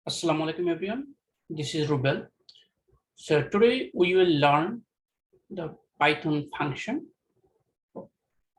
Assalamu alaikum everyone. This is Rubel. So today we will learn the Python function,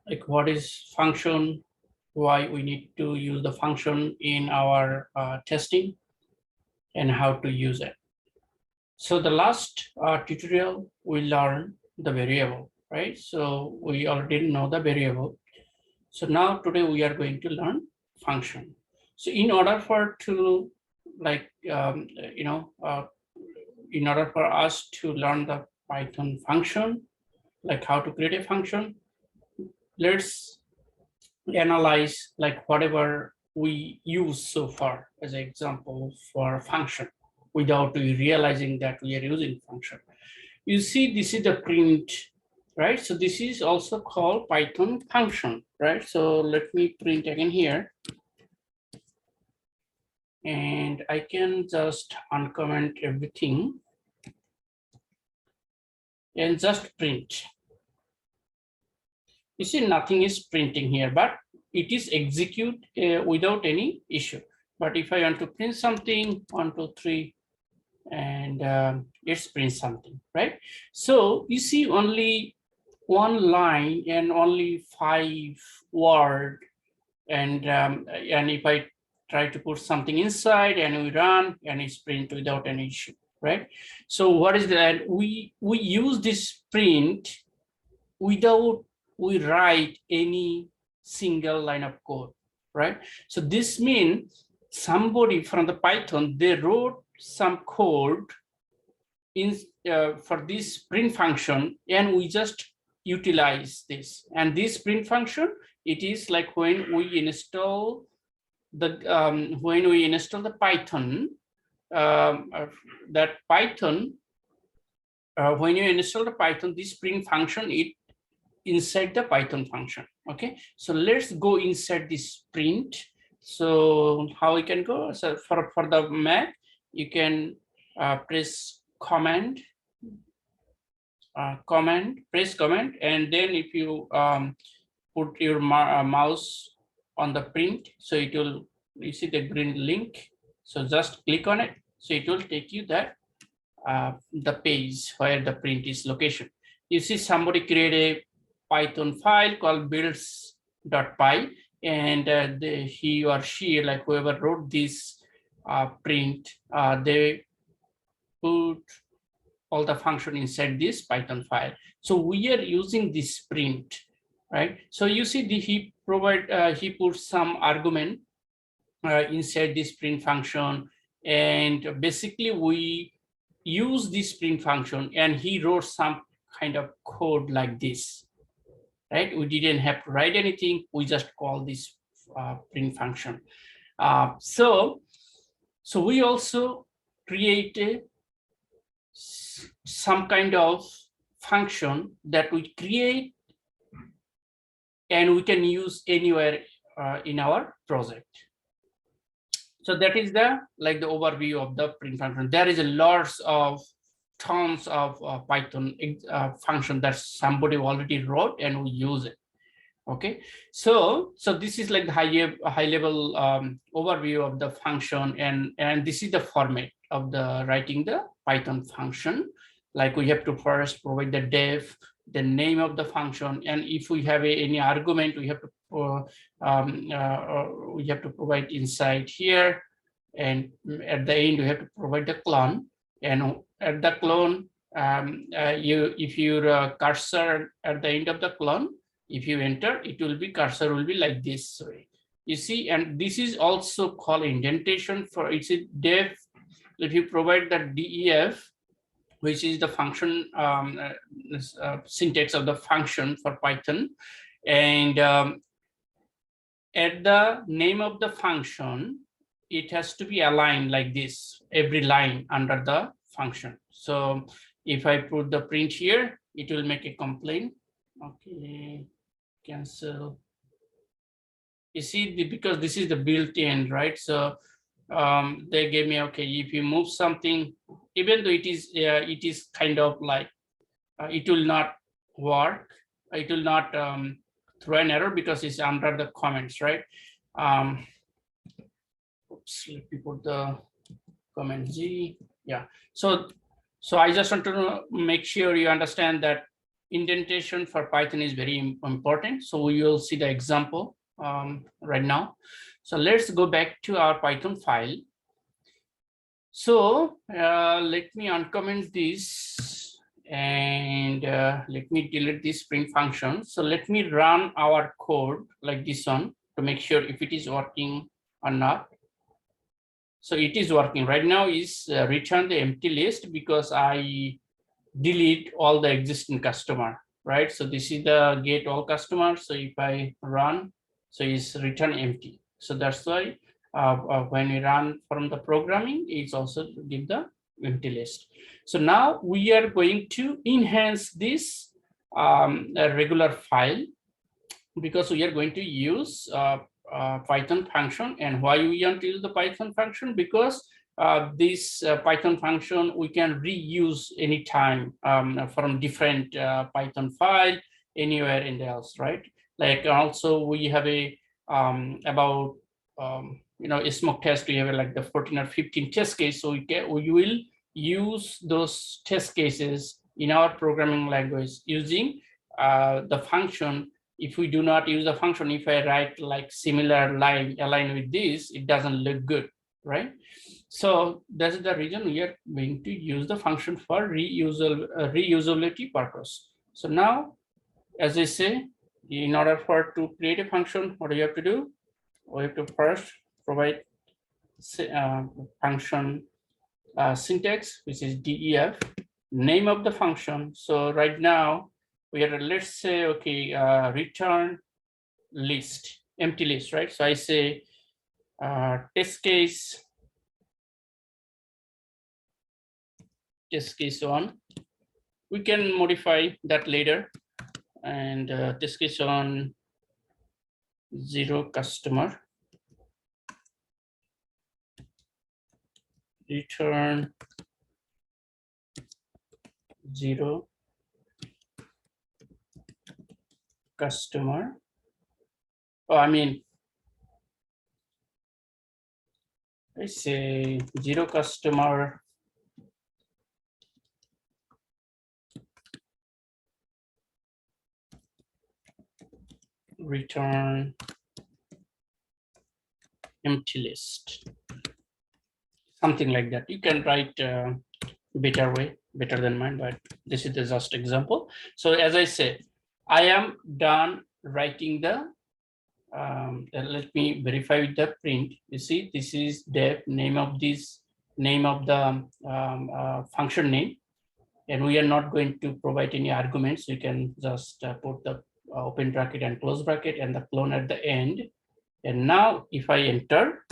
like what is function, why we need to use the function in our testing, and how to use it. So the last tutorial we learned the variable, right? So we already know the variable. So now today we are going to learn function. So in order for to like in order for us to learn the Python function, like how to create a function, let's analyze like whatever we use so far as an example for function without realizing that we are using function. You see, this is the print, right? So this is also called Python function, right? So let me print again here. And I can just uncomment everything and just print. You see, nothing is printing here, but it is execute without any issue. But if I want to print something, 1, 2, 3, and it's print something, right? So you see only one line and only 5 words, and if I try to put something inside and we run, and it's print without any issue, right? So what is that? We use this print without we write any single line of code, right? So this means somebody from the Python, they wrote some code in for this print function, and we just utilize this. And this print function, it is like when we install the Python, that Python, when you install the Python, this print function, it inside the Python function. Okay, so let's go inside this print. So how we can go? So for the Mac, you can press command, press command, and then if you put your mouse on the print, so it will, you see the green link, so just click on it, so it will take you that the page where the print is location. You see somebody create a Python file called builds.py, and he or she, like whoever wrote this print, they put all the function inside this Python file. So we are using this print, right? So you see he put some argument inside this print function, and basically we use this print function, and he wrote some kind of code like this, right? We didn't have to write anything, we just call this print function. So we also create some kind of function that we create and we can use anywhere in our project. So that is the overview of the print function. There is a lots of tons of Python function that somebody already wrote and we use it. Okay, so this is like the high level overview of the function, and this is the format of the writing the Python function. Like we have to first provide the def, the name of the function, and if we have any argument, we have to provide inside here, and at the end we have to provide the clone, and at the clone, if your cursor at the end of the clone, if you enter, it will be cursor will be like this way. You see, and this is also called indentation. For it's a def. If you provide the def, which is the function syntax of the function for Python, and at the name of the function, it has to be aligned like this, every line under the function. So if I put the print here, it will make a complaint. Okay, cancel. You see, because this is the built-in, right? So they gave me, okay, if you move something, even though it is kind of like it will not work, it will not throw an error because it's under the comments, right? Oops, let me put the Comment Z. Yeah. So I just want to make sure you understand that indentation for Python is very important. So we will see the example right now. So let's go back to our Python file. So let me uncomment this and let me delete this print function. So let me run our code like this one to make sure if it is working or not. So it is working right now. Is return the empty list because I delete all the existing customer, right? So this is the get all customers. So if I run, so it's return empty. So that's why when we run from the programming, it's also give the empty list. So now we are going to enhance this regular file because we are going to use Python function. And why we want to use the Python function? Because this Python function we can reuse anytime from different Python file anywhere in else, right? Like also we have a about a smoke test. We have like the 14 or 15 test case. So we will use those test cases in our programming language using the function. If we do not use the function, if I write like similar line align with this, it doesn't look good, right? So that's the reason we are going to use the function for reusability purpose. So now, as I say, in order to create a function, what do you have to do? We have to first provide function syntax, which is def, name of the function. So right now, we are, let's say, okay, return list, empty list, right? So I say test case on. We can modify that later. And test case on 0 customer. Return 0 customer. Oh, I mean, I say 0 customer return empty list. Something like that. You can write better way, better than mine, but this is the just example. So as I said, I am done writing the let me verify with the print. You see, this is the name of this, name of the function name, and we are not going to provide any arguments. You can just put the open bracket and close bracket and the clone at the end. And now if I enter,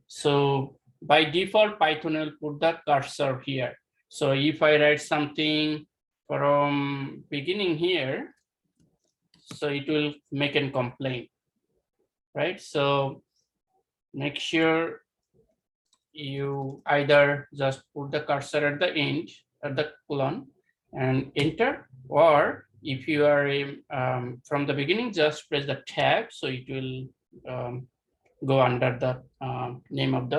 so by default Python will put the cursor here. So if I write something from beginning here, so it will make a complaint, right? So make sure you either just put the cursor at the end, at the colon, and enter, or if you are from the beginning, just press the tab, so it will go under the name of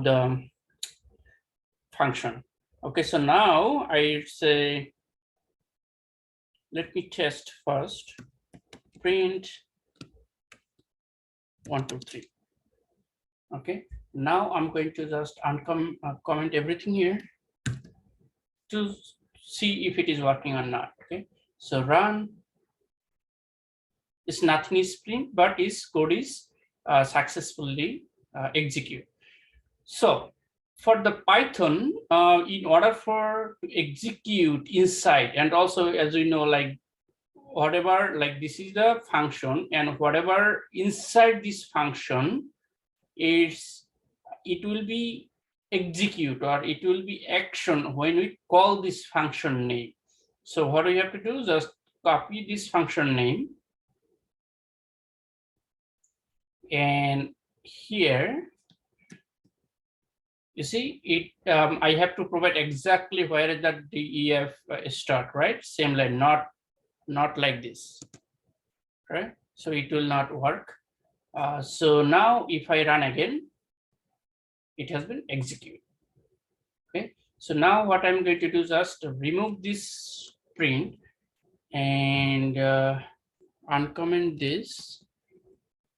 the function. Okay, so now I say, let me test first. Print 1, 2, 3. Okay, now I'm going to just comment everything here to see if it is working or not. Okay, so run. It's nothing is print, but its code is successfully execute. So for the Python, in order for to execute inside, and also as we know, like whatever, like this is the function, and whatever inside this function is, it will be execute or it will be action when we call this function name. So what we have to do is just copy this function name, and here you see it, I have to provide exactly where is that def start, right? Same line, not like this, right? So it will not work. So now if I run again, it has been executed. Okay, so now what I'm going to do is just remove this print and uncomment this,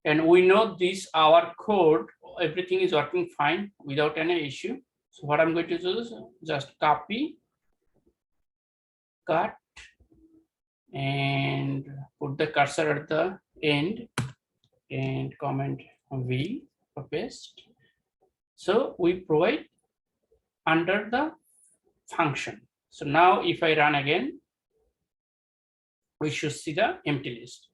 and we know this our code, everything is working fine without any issue. So what I'm going to do is just copy, cut, and put the cursor at the end and comment V for paste. So we provide under the function. So now if I run again, we should see the empty list.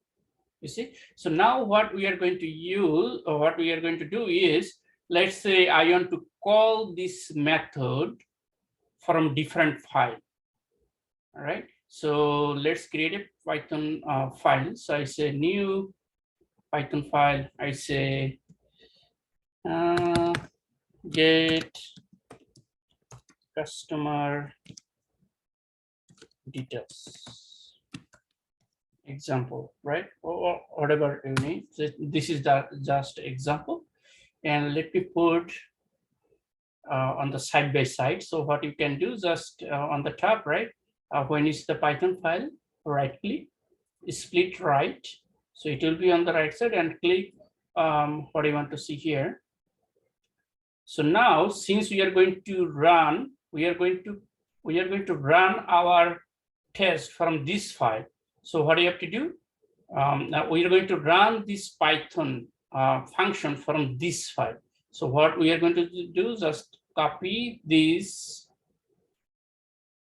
You see, so now what we are going to use, or what we are going to do is, let's say I want to call this method from different file. All right, so let's create a Python file. So I say new Python file. I say get customer details example, right? Or whatever you need. So this is the just example, and let me put on the side by side. So what you can do, just on the top, right? When it's the Python file, right click, split right. So it will be on the right side, and click what you want to see here. So now, since we are going to run, we are going to run our test from this file. So what do you have to do? Now we are going to run this Python function from this file. So what we are going to do, just copy this.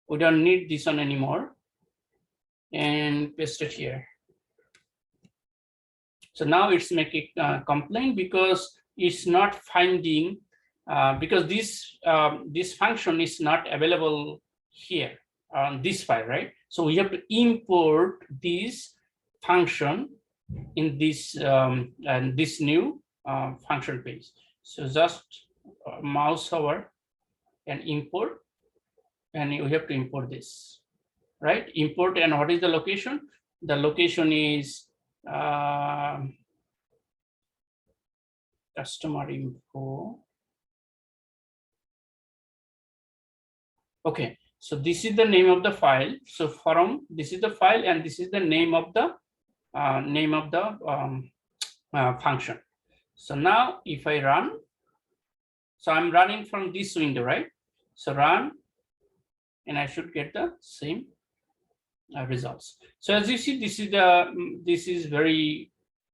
We don't need this one anymore, and paste it here. So now it's making a complaint because it's not finding, because this function is not available here on this file, right? So we have to import this function in this and this new function page. So just mouse over and import, and you have to import this, right? Import, and what is the location? The location is customer info. Okay, so this is the name of the file. So from this is the file, and this is the name of the function. So now if I run, so I'm running from this window, right? So run, and I should get the same results. So as you see, this is very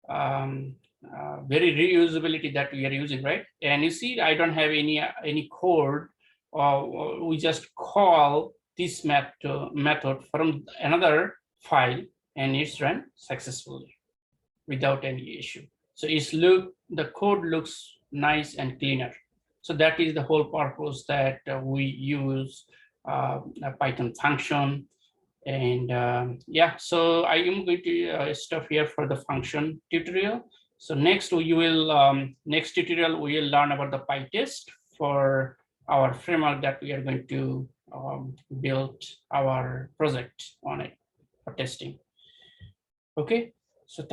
very reusability that we are using, right? And you see, I don't have any code, or we just call this method from another file, and it's run successfully without any issue. So the code looks nice and cleaner. So that is the whole purpose that we use a Python function. And yeah, so I am going to stop here for the function tutorial. So next next tutorial we will learn about the PyTest for our framework that we are going to build our project on it for testing. Okay, so thank